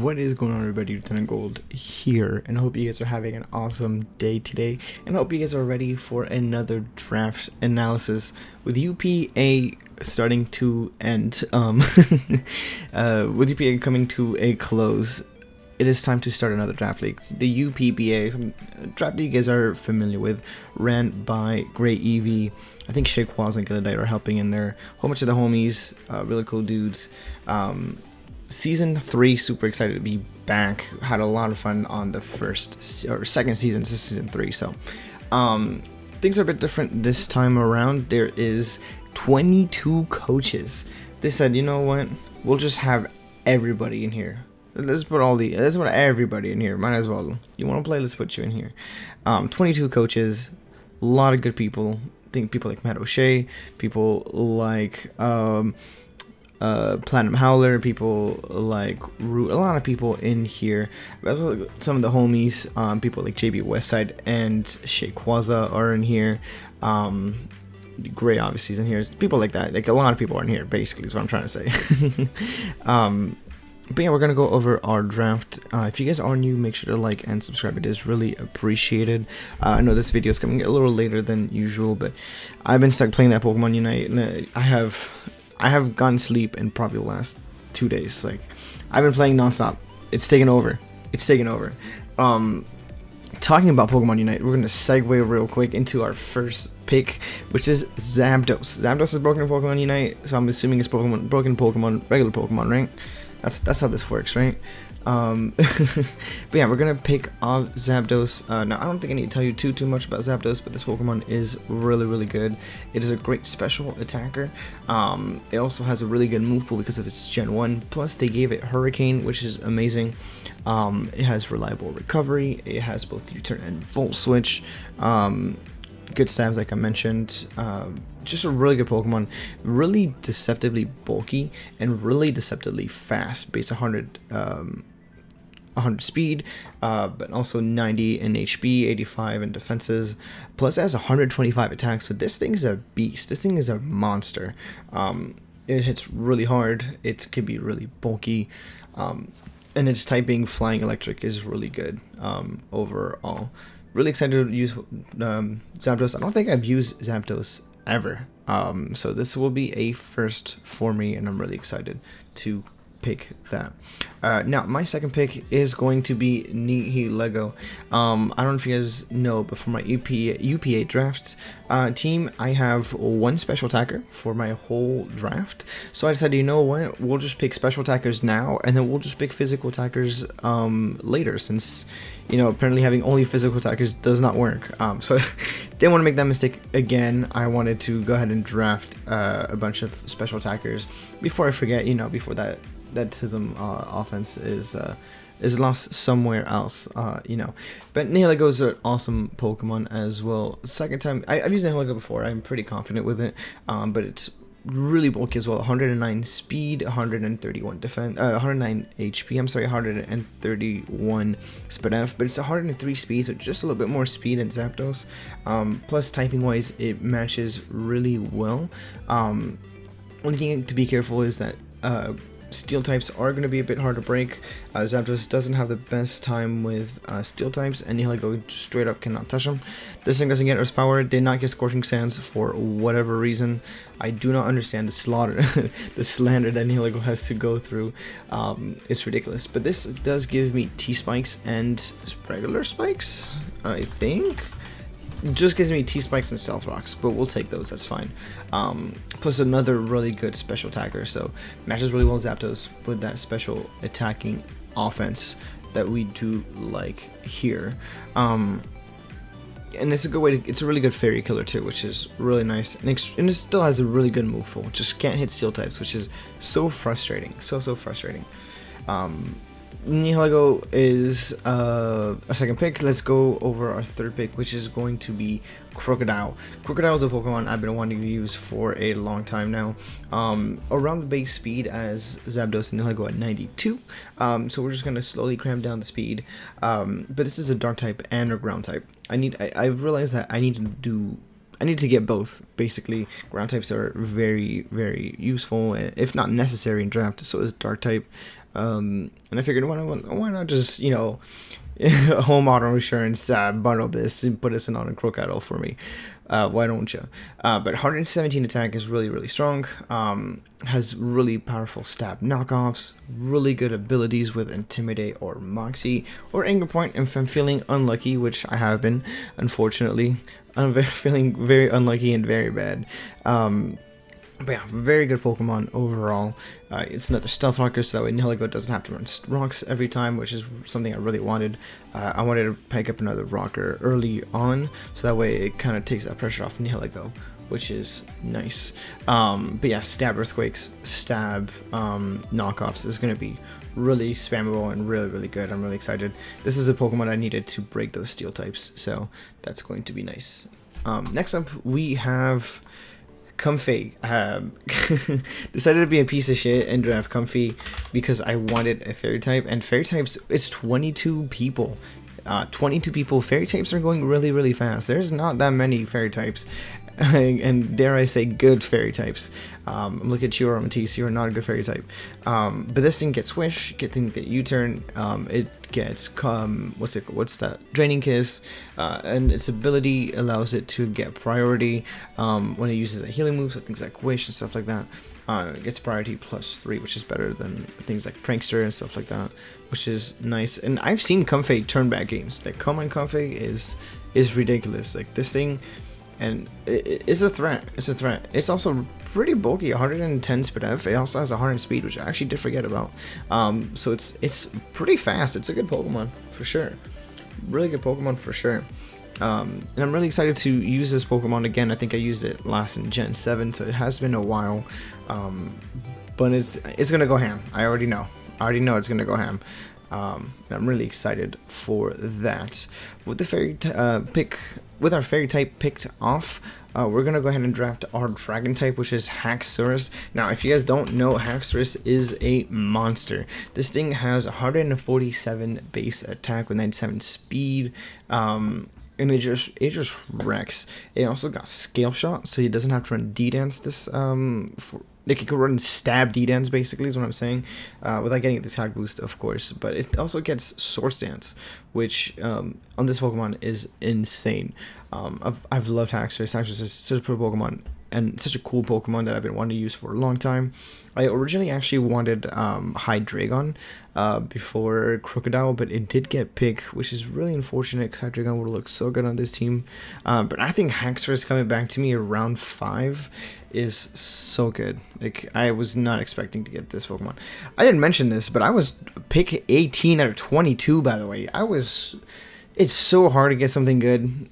What is going on, everybody? Lieutenant Gold here, and I hope you guys are having an awesome day today, and I hope you guys are ready for another draft analysis with UPA starting to end. With UPA coming to a close, it is time to start another draft league. The UPBA, some draft league you guys are familiar with, ran by Great EV. I think Shakewaza and Gilladite are helping in there. A whole bunch of the homies, really cool dudes. Season 3, super excited to be back. Had a lot of fun on the second season. This is season 3, so things are a bit different this time around. There is 22 coaches. They said, you know what? We'll just have everybody in here. Let's put everybody in here. Might as well. You want to play? Let's put you in here. 22 coaches, a lot of good people. I think people like Matt O'Shea, people like Platinum Howler, people like Root, a lot of people in here. Some of the homies, people like JB Westside and Shakewaza are in here. Gray obviously is in here. People like that. Like a lot of people are in here. Basically, is what I'm trying to say. But yeah, we're gonna go over our draft. If you guys are new, make sure to like and subscribe. It is really appreciated. I know this video is coming a little later than usual, but I've been stuck playing that Pokemon Unite, and I have gotten sleep in probably the last 2 days. Like, I've been playing nonstop. It's taken over. Talking about Pokemon Unite, we're gonna segue real quick into our first pick, which is Zapdos. Zapdos is broken in Pokemon Unite, so I'm assuming it's broken Pokemon, regular Pokemon, right? That's how this works, right? But yeah, we're gonna pick off Zapdos. Now, I don't think I need to tell you too much about Zapdos, but this Pokemon is really good. It is a great special attacker. It also has a really good move pool because of its Gen 1. Plus, they gave it Hurricane, which is amazing. It has reliable recovery. It has both U-turn and Volt Switch. Good stabs, like I mentioned. Just a really good Pokemon, really deceptively bulky and really deceptively fast, base 100 speed, but also 90 in HP, 85 in defenses, plus it has 125 attacks. So this thing is a beast. This thing is a monster. It hits really hard. It can be really bulky, and its typing Flying Electric is really good overall. Really excited to use Zapdos. I don't think I've used Zapdos ever, so this will be a first for me, and I'm really excited to pick that. Now, my second pick is going to be Nihilego. I don't know if you guys know, but for my UPA draft team, I have one special attacker for my whole draft. So I decided, you know what, we'll just pick special attackers now, and then we'll just pick physical attackers later, since, you know, apparently having only physical attackers does not work. So didn't want to make that mistake again. I wanted to go ahead and draft a bunch of special attackers before I forget, you know, before that tism offense is lost somewhere else, you know. But Nihilego is an awesome Pokemon as well. Second time I've used Nihilego before. I'm pretty confident with it, but it's really bulky as well. 109 speed, 131 defense, 109 HP. I'm sorry, 131 speed F, but it's 103 speed, so just a little bit more speed than Zapdos. Plus, typing wise, it matches really well. Only thing to be careful is that steel types are going to be a bit hard to break. Zapdos doesn't have the best time with steel types, and Nihilego straight up cannot touch them. This thing doesn't get Earth Power, did not get Scorching Sands for whatever reason. I do not understand the slaughter, the slander that Nihilego has to go through. It's ridiculous. But this does give me T-Spikes and regular spikes, I think. Just gives me T-Spikes and Stealth Rocks, but we'll take those, that's fine. Plus another really good special attacker, so matches really well with Zapdos with that special attacking offense that we do like here. And it's a good way to, it's a really good fairy killer too, which is really nice, and it still has a really good move pool. Just can't hit steel types, which is so frustrating, so frustrating. Nihilego is a second pick. Let's go over our third pick, which is going to be Crocodile. Crocodile is a Pokemon I've been wanting to use for a long time now. Around the base speed as Zapdos and Nihilego at 92. So we're just going to slowly cram down the speed. But this is a Dark type and a Ground type. I've realized that I need to get both, basically. Ground types are very, very useful, if not necessary in draft, so is Dark type. And I figured, why not just, home auto insurance, bundle this and put this in on a Crocodile for me. Why don't you? But 117 attack is really, really strong. Has really powerful stab knockoffs, really good abilities with Intimidate or Moxie or Anger Point if I'm feeling unlucky, which I have been, unfortunately. I'm feeling very unlucky and very bad. But yeah, very good Pokemon overall. It's another Stealth Rocker, so that way Nihilego doesn't have to run rocks every time, which is something I really wanted. I wanted to pick up another rocker early on, so that way it kind of takes that pressure off Nihilego, which is nice. But yeah, Stab Earthquakes, Stab knockoffs is going to be really spammable and really, really good. I'm really excited. This is a Pokemon I needed to break those Steel types, so that's going to be nice. Next up, we have Comfey. Decided to be a piece of shit and draft Comfey because I wanted a Fairy type, and Fairy types, it's 22 people. 22 people. Fairy types are going really, really fast. There's not that many Fairy types, and dare I say good Fairy types. Look at you, Matisse, you're not a good Fairy type. But this thing gets Swish, get U-turn, it gets what's that? Draining Kiss, and its ability allows it to get priority when it uses a healing move, so things like Wish and stuff like that. It gets priority +3, which is better than things like Prankster and stuff like that, which is nice. And I've seen Comfey turn back games. Like, Common Comfey is ridiculous. Like, this thing, and it's a threat. It's a threat. It's also pretty bulky, 110 speed F. It also has 100 speed, which I actually did forget about. So it's pretty fast. It's a good Pokemon for sure. Really good Pokemon for sure. And I'm really excited to use this Pokemon again. I think I used it last in Gen 7, so it has been a while. But it's gonna go ham. I already know it's gonna go ham. I'm really excited for that. With the with our Fairy type picked off, we're gonna go ahead and draft our Dragon type, which is Haxorus. Now, if you guys don't know, Haxorus is a monster. This thing has 147 base attack with 97 speed. And it just wrecks. It also got Scale Shot, so he doesn't have to run D-Dance this like, he could run Stab D-Dance, basically, is what I'm saying, without getting the attack boost, of course. But it also gets Swords Dance, which on this Pokemon is insane. I've loved Haxorus. Haxorus is such a pro Pokemon and such a cool Pokemon that I've been wanting to use for a long time. I originally actually wanted Hydreigon before Crocodile, but it did get picked, which is really unfortunate because Hydreigon would look so good on this team. But I think Haxorus coming back to me around 5 is so good. Like, I was not expecting to get this Pokemon. I didn't mention this, but I was pick 18 out of 22, by the way. It's so hard to get something good.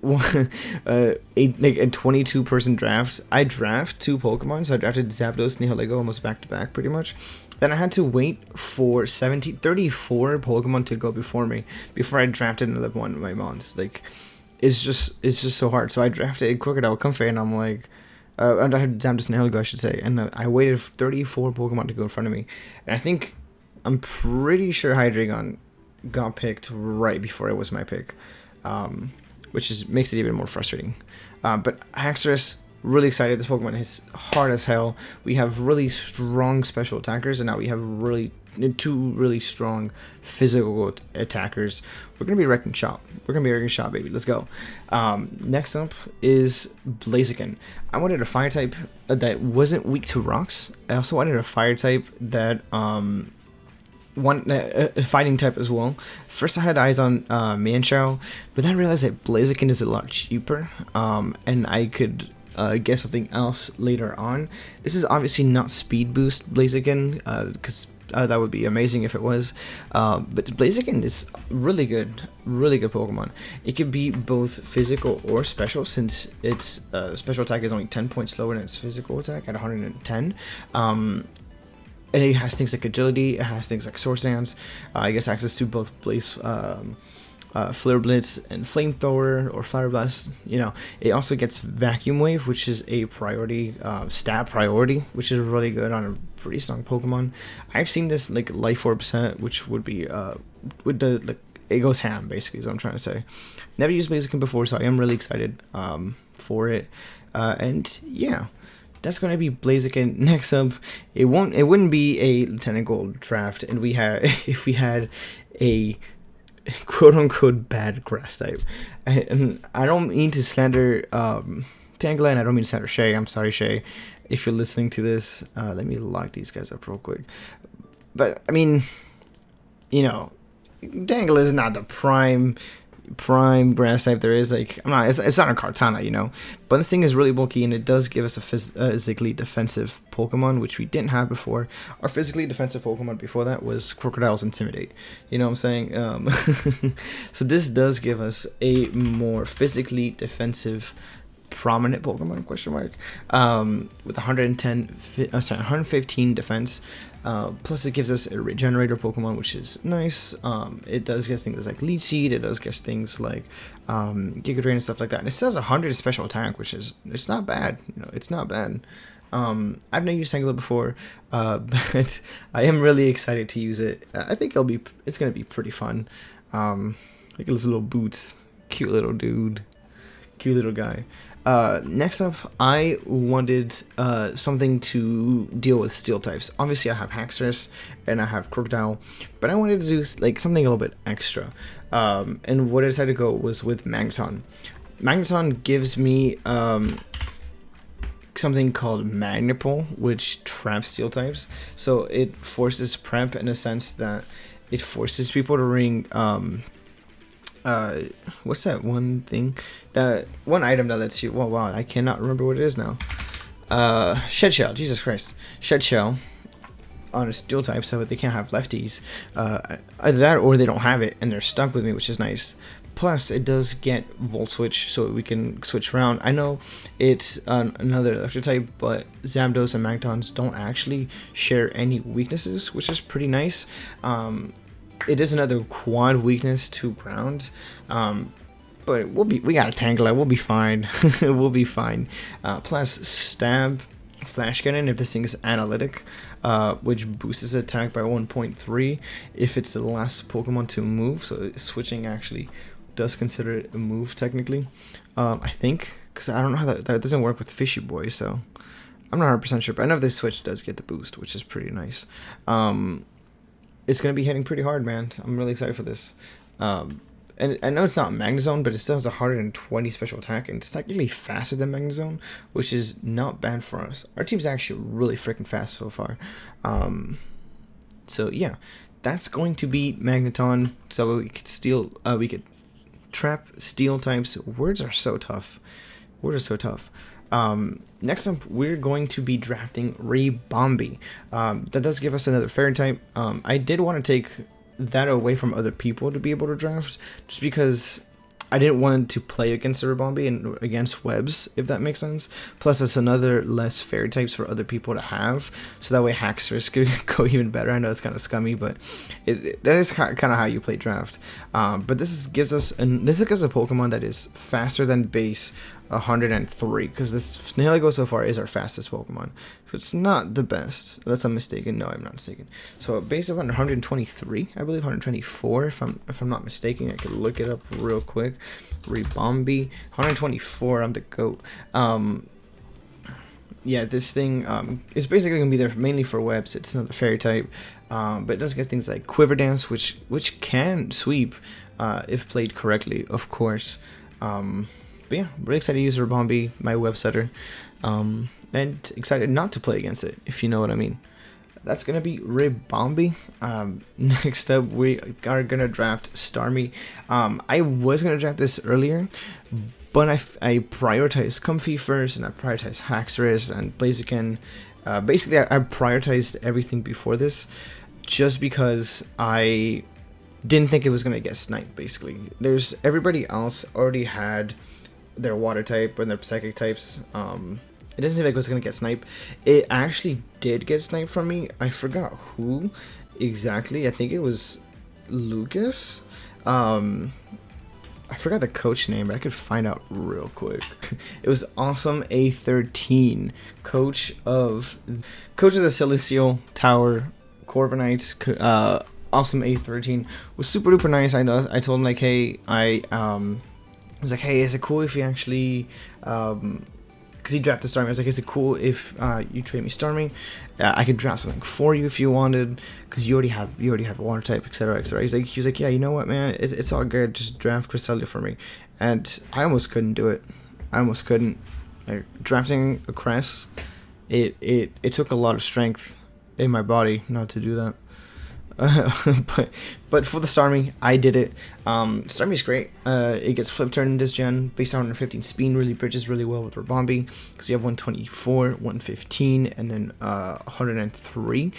Like a 22 person draft. I draft 2 Pokemon, so I drafted Zapdos and Nihilego almost back to back pretty much. Then I had to wait for 34 Pokemon to go before I drafted another one of my mons. Like, it's just so hard. So I drafted Crocodile Comfey, and I'm like, and I had Zapdos and Nihilego, I should say, and I waited for 34 Pokemon to go in front of me, and I'm pretty sure Hydreigon got picked right before it was my pick. Which makes it even more frustrating. But Haxorus, really excited. This Pokemon is hard as hell. We have really strong special attackers, and now we have 2 really strong physical attackers. We're gonna be wrecking shop. Baby. Let's go. Next up is Blaziken. I wanted a fire type that wasn't weak to rocks. I also wanted a fire type that a fighting type as well. First I had eyes on Manchow, but then I realized that Blaziken is a lot cheaper, and I could get something else later on. This is obviously not speed boost Blaziken, because that would be amazing if it was, but Blaziken is really good Pokemon. It could be both physical or special, since its special attack is only 10 points lower than its physical attack at 110. And it has things like agility, it has things like Swords Dance, it gets access to both Blaze, Flare Blitz, and Flamethrower, or Fire Blast. It also gets Vacuum Wave, which is a priority, stat priority, which is really good on a pretty strong Pokemon. I've seen this, like, Life Orb set, which would be, it goes ham, basically, is what I'm trying to say. Never used Blaziken before, so I am really excited for it. And yeah. that's going to be Blaziken. Next up, it wouldn't be a Lieutenant Gold draft, and we had if we had a quote unquote bad grass type. And I don't mean to slander Tangela, and I don't mean to slander Shay. I'm sorry, Shay, if you're listening to this. Let me lock these guys up real quick. But I mean, you know, Tangela is not the prime grass type there is. Like, it's not a Kartana, you know, but this thing is really bulky, and it does give us a physically defensive Pokemon, which we didn't have before. Our physically defensive Pokemon before that was Crocodile's Intimidate, you know what I'm saying? So this does give us a more physically defensive prominent Pokemon, question mark, with 115 defense. Plus it gives us a regenerator Pokemon, which is nice. It does get things like Leech Seed, it does get things like Giga Drain and stuff like that. And it says 100 special attack, which is, it's not bad, you know, it's not bad. I've never used Tangela before, but I am really excited to use it. I think it's gonna be pretty fun. Look at his little boots, cute little dude, cute little guy. Next up, I wanted something to deal with steel types. Obviously, I have Haxorus and I have Crocodile, but I wanted to do like something a little bit extra. And what I decided to go was with Magneton. Magneton gives me something called Magnipole, which traps steel types. So it forces prep in a sense that it forces people to ring what's that one thing, that one item that lets you, well, wow, I cannot remember what it is now. Shed Shell, Jesus Christ, Shed Shell on a steel type, so they can't have lefties. Either that or they don't have it and they're stuck with me, which is nice. Plus it does get Volt Switch, so we can switch around. I know it's another electric type, but Zapdos and Magnetons don't actually share any weaknesses, which is pretty nice. It is another quad weakness to ground, but we got a Tangela, we'll be fine. We'll be fine. Plus Stab, Flash Cannon if this thing is analytic, which boosts its attack by 1.3 if it's the last Pokemon to move. So switching actually does consider it a move technically. I think, because I don't know how that doesn't work with Fishy Boy, so I'm not 100% sure. But I know if this switch does get the boost, which is pretty nice. It's going to be hitting pretty hard, man. I'm really excited for this. And I know it's not Magnezone, but it still has 120 special attack, and it's technically faster than Magnezone, which is not bad for us. Our team's actually really freaking fast so far. So yeah, that's going to be Magneton. So we could trap steel types. Words are so tough. Next up, we're going to be drafting Ribombee. That does give us another fairy type. I did want to take that away from other people to be able to draft, just because I didn't want to play against the Ribombee and against webs, if that makes sense. Plus, it's another less fairy types for other people to have, so that way Haxorus could go even better. I know it's kind of scummy, but that is kind of how you play draft. But this gives us a Pokemon that is faster than base 103, because this Snailigo so far is our fastest Pokemon. So it's not the best, unless I'm mistaken. No, I'm not mistaken. So a base of 123, I believe 124, if I'm not mistaken. I could look it up real quick. Ribombee 124. I'm the GOAT. Yeah, this thing is basically gonna be there mainly for webs. It's not a fairy type, but it does get things like Quiver Dance, which can sweep if played correctly, of course. But yeah, really excited to use Ribombee, my web setter, and excited not to play against it, if you know what I mean. That's going to be Ribombee. Next up, we are going to draft Starmie. I was going to draft this earlier, but I prioritized Comfey first, and I prioritized Haxorus and Blaziken. Basically, I prioritized everything before this, just because I didn't think it was going to get sniped, basically. Everybody else already had their water type and their psychic types. It doesn't seem like it was gonna get sniped. It actually did get sniped from me. I forgot who exactly. I think it was Lucas. I forgot the coach name, but I could find out real quick. It was Awesome A13, coach of the Celestial Tower Corviknights. Awesome A13 was super duper nice. I told him like, hey, I was like, hey, is it cool if you actually because he drafted Starmie. I was like, is it cool if you trade me Starmie? I could draft something for you if you wanted, because you already have a water type, etc., etc. He was like, yeah, you know what, man, it's all good. Just draft Cresselia for me. And I almost couldn't do it. I almost couldn't. Like, drafting a Cress, it took a lot of strength in my body not to do that. But for the Starmie, I did it. Starmie's great. It gets flip turned in this gen based on 115 speed, really bridges really well with Rabombi, because you have 124, 115, and then 103,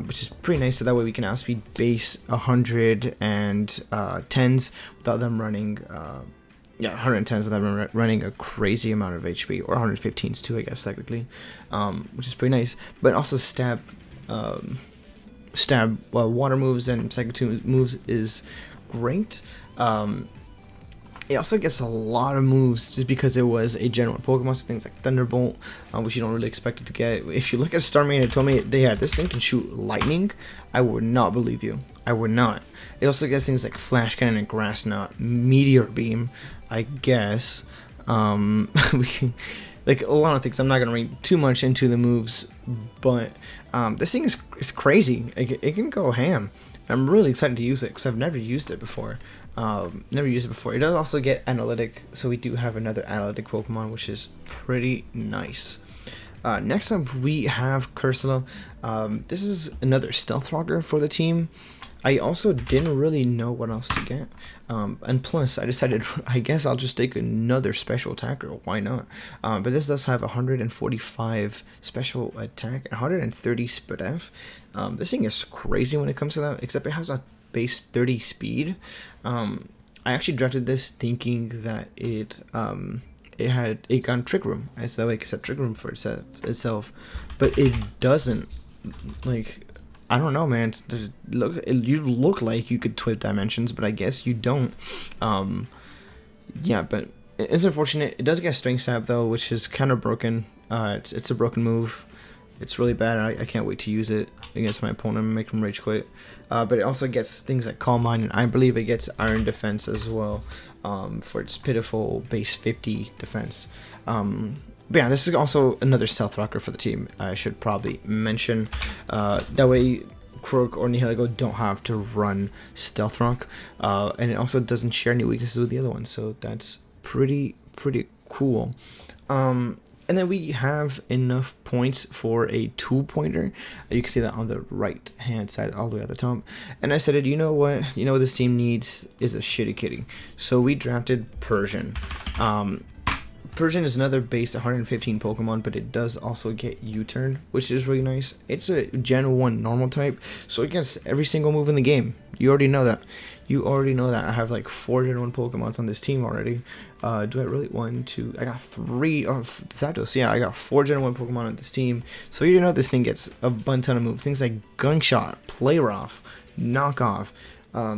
which is pretty nice. So that way we can outspeed base 100 and 10s without them running 110s without them running a crazy amount of HP, or 115s too, I guess, technically, which is pretty nice. But also stab water moves and Psychic 2 moves is great. It also gets a lot of moves just because it was a Gen 1 Pokemon, so things like Thunderbolt, which you don't really expect it to get. If you look at Starmie and it told me, this thing can shoot lightning, I would not believe you. I would not. It also gets things like Flash Cannon and Grass Knot, Meteor Beam, I guess. We can, like, a lot of things. I'm not going to read too much into the moves, but this thing is crazy. It can go ham. I'm really excited to use it because I've never used it before. It does also get Analytic, so we do have another Analytic Pokemon, which is pretty nice. Next up, we have Cursula. This is another Stealth Rocker for the team. I also didn't really know what else to get, and plus I decided, I guess I'll just take another special attacker, why not? But this does have 145 special attack and 130 speed F. This thing is crazy when it comes to that, except it has a base 30 speed. I actually drafted this thinking that it got Trick Room, as though it could Trick Room for itself, but it doesn't. Like, I don't know, man. You look like you could twist dimensions, but I guess you don't. Yeah, but it's unfortunate. It does get String Sap though, which is kind of broken. It's a broken move. It's really bad. I can't wait to use it against my opponent and make him rage quit. But it also gets things like Calm Mind, and I believe it gets Iron Defense as well, for its pitiful base 50 defense. But yeah, this is also another Stealth Rocker for the team, I should probably mention. That way Croak or Nihilego don't have to run Stealth Rock. And it also doesn't share any weaknesses with the other ones, so that's pretty cool. And then we have enough points for a 2-pointer. You can see that on the right hand side all the way at the top. And I said, you know what this team needs is a shitty kitty. So we drafted Persian. Persian is another base 115 Pokemon, but it does also get U-turn, which is really nice. It's a Gen 1 normal type, so it gets every single move in the game. You already know that. I have like 4 Gen 1 Pokemons on this team already. Do I really? 1, 2, I got 3. Oh, Zapdos. Yeah, I got 4 Gen 1 Pokemon on this team. So you know this thing gets a ton of moves. Things like Gunk Shot, Play Rough, Knock Off,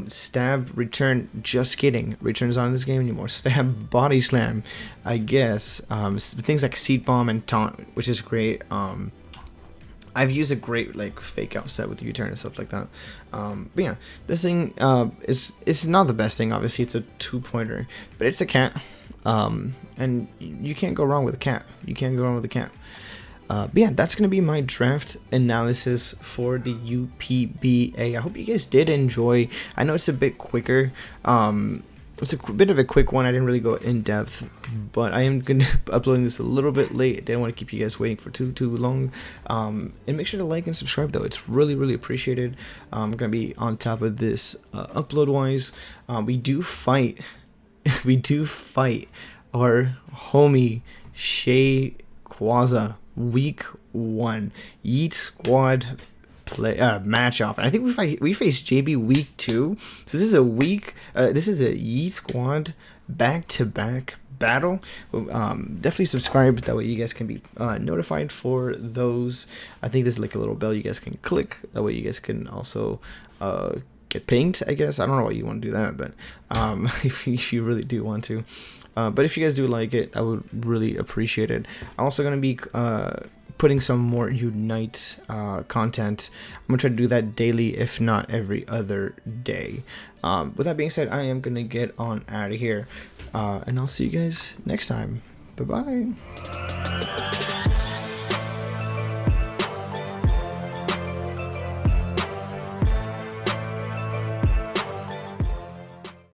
Stab, Return, just kidding, Return's not in this game anymore. Stab, Body Slam, I guess. Things like Seed Bomb and Taunt, which is great. I've used a great like fake out set with U-turn and stuff like that. But yeah, this thing is not the best thing. Obviously, it's a 2-pointer, but it's a cat. And you can't go wrong with a cat. But yeah, that's going to be my draft analysis for the UPBA. I hope you guys did enjoy. I know it's a bit quicker. It's a bit of a quick one. I didn't really go in depth, but I am going to be uploading this a little bit late. I didn't want to keep you guys waiting for too long. And make sure to like and subscribe, though. It's really appreciated. I'm going to be on top of this upload-wise. We do fight our homie Shay Quaza. Week 1 Yeet Squad match off, and I think we faced JB week 2. So this is a Yeet Squad back-to-back battle. Definitely subscribe, that way you guys can be notified for those. I think there's like a little bell you guys can click, that way you guys can also get pinged, I guess. I don't know why you want to do that, but if you really do want to. But if you guys do like it, I would really appreciate it. I'm also going to be putting some more Unite content. I'm going to try to do that daily, if not every other day. With that being said, I am going to get on out of here. And I'll see you guys next time. Bye-bye.